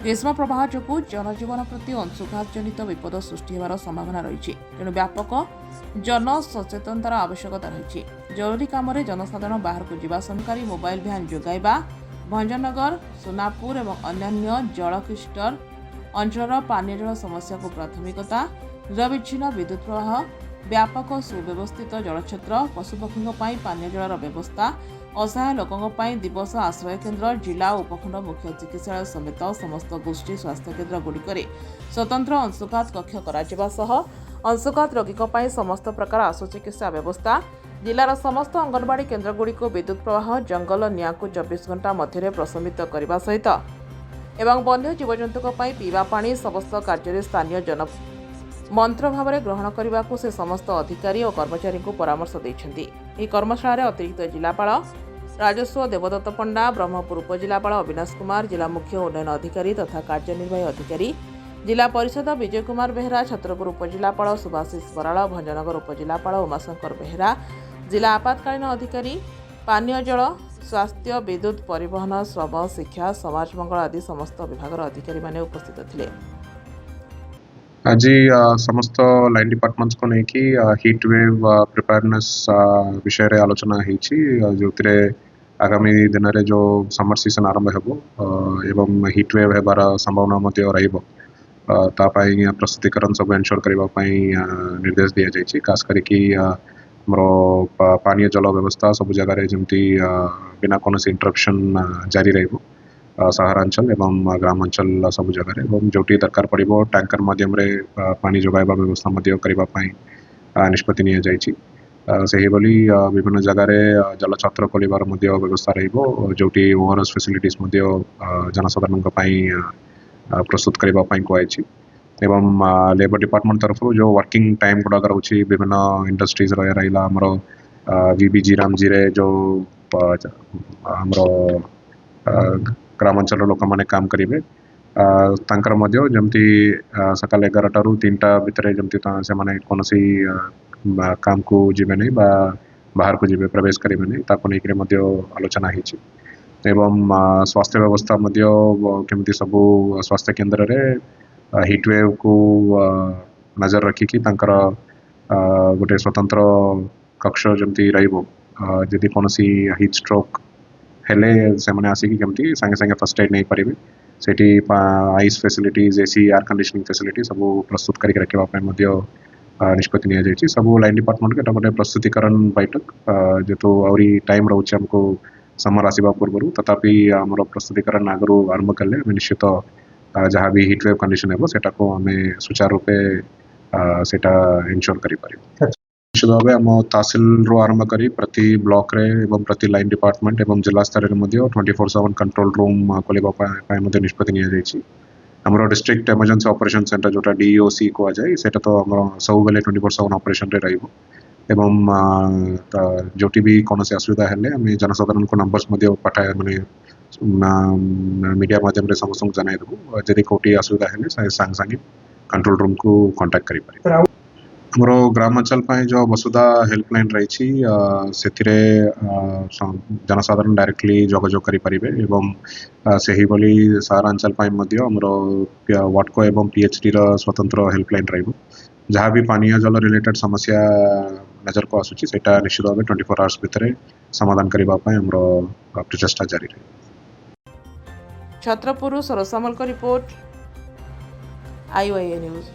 ग्रीष्म प्रवाह जो जनजीवन प्रति अंशुघात जनित विपद सृष्टि होवार संभावना रही तेणु व्यापक जन सचेतनतार आवश्यकता रही। जरूरी काम जनसाधारण बाहर को जावा सरकारी मोबाइल भ्यान जोगाइबा भंजनगर सोनापुर और अन्य जलक्लिष्टर अंचल पानीय जल समस्या को प्राथमिकता निरविच्छिन्न विद्युत प्रवाह व्यापक सुव्यवस्थित जलक्षेत्र पशुपक्षी पानीय जलर व्यवस्था असहाय लोकों दिवस आश्रय केन्द्र जिला उपखंड मुख्य चिकित्सालय समेत समस्त गोष्ठी स्वास्थ्य केन्द्र गुड़िक स्वतंत्र अंशुघात कक्ष कर अंशुघात रोगी समस्त प्रकार आशु चिकित्सा व्यवस्था जिलार समस्त अंगनवाड़ी केन्द्रगुड़िक विद्युत प्रवाह जंगल निया को 24 घंटा मध्य प्रशमित करने सहित एवं वन्य जीवजंतु पीवा पानी समस्त कार्य स्थानीय जन मंत्र भाव में ग्रहण करने को से समस्त अधिकारी और कर्मचारी को परामर्श देते। कर्मशाला अतिरिक्त जिलापाल राजस्व देवदत्त पंडा ब्रह्मपुर उपजिलापाल अविनाश कुमार जिला मुख्य उन्नयन अधिकारी तथा कार्यनिर्वाही अधिकारी जिला परिषद विजय कुमार बेहरा छत्रपुर उपजिलापाल सुभाषिष बराड़ भंजनगर उपजिलापाल उमाशंकर बेहरा जिला आपातकालीन अधिकारी पानीय जल स्वास्थ्य विद्युत परिवहन श्रम शिक्षा समाज मंगल आदि समस्त विभाग अधिकारी माने उपस्थित थे। आज समस्त लाइन डिपार्टमेंट्स को लेकिन हीट वेव प्रिपेयरनेस विषय रे आलोचना जो आगामी दिन में जो समर सीजन आरंभ एवं हीट वेव होबार संभावना प्रस्तुतिकरण सब एनश्योर करने निर्देश दि जाए। खास करके पानीय जल व्यवस्था सब जगह जमी बिना कौन इंटरप्शन जारी रही सहरांचल एवं ग्रामांचल सब जगह एवं जो दरकार पड़ो टैंकर मध्यम पानी जोगाइबा व्यवस्था करने निष्पत्ति नि जाइछि। सही बोली विभिन्न जगार जल छत्र खोलिबार व्यवस्था रोटी ओआरएस फैसिलिटीज जनसाधारण प्रस्तुत करने कहुई एवं लेबर डिपार्टमेंट तरफ जो वर्किंग टाइम गुड़ाक रोचे विभिन्न इंडस्ट्रीज रहा आमर वीबीजी रामजी रे जो आमर ग्रामांचल लोक मैंने काम करेंगे जमती सकाल 11 ରୁ 3ଟା भितर जमती से माने कौन काम को जीवे नहीं बाहर को जीवे प्रवेश करेंगे नहीं ताको लेकर आलोचना होती एवं स्वास्थ्य व्यवस्था केमती सबू स्वास्थ्य केन्द्र रे हीटवेव को नजर रखिकी गोटे स्वतंत्र कक्ष जमती रही कौन हीट स्ट्रोक हेले से मैंने आसिकी केमती संगे संगे फर्स्ट एड नहीं पारे सेठी ice facilities AC air conditioning facility सब प्रस्तुत करके रखा निष्पत्ति नि जाए। सब लाइन डिपार्टमेंट के गोटे प्रस्तुतिकरण बैठक जेतु आहरी टाइम रोचे हमको समर आसवा पूर्व तथापि आम प्रस्तुतिकरण आगु आरंभ कले निश्चित जहाँ भी हीट वेव कंडीशन है सेटा को आम सुचारू रूपे सेटा एनश्योर करि परिबो। निश्चित भाव आम तहसिल रू आरंभ करी प्रति ब्लॉक रे एवं प्रति लाइन डिपार्टमेंट एवं जिला स्तर में 24/7 कंट्रोल रूम खोलिबा निष्पत्ति नि जाइछि। हमरो डिस्ट्रिक्ट इमरजेंसी ऑपरेशन सेंटर जोटा डीओसी को जाए सेटा तो हमरो सब बेले 24/7 ऑपरेशन रे रहिबो एवं जोटी भी कौन से असुविधा हेले आम जनसाधारण को नंबर्स पठाए माने मीडिया माध्यम रे समस्त जनाई देबो जदि कोटी असुविधा हेले संग संगे कंट्रोल रूम को कांटेक्ट करि पारे। हमरो ग्रामांचल जो वसुधा हेल्पलाइन रही जनसाधारण डायरेक्टली जोगाजोग करेंगे एवं से ही बोली सहरांचल वाटको एवं पीएचडी स्वतंत्र हेल्पलाइन रही जहाँ भी पानीय जल रिलेटेड समस्या नजर को आसूची सेटा निश्चित भाव 24 आवर्स भितर समाधान करने प्रचेषा जारी रही। छत्रपुर सरसामल का रिपोर्ट IOIA न्यूज।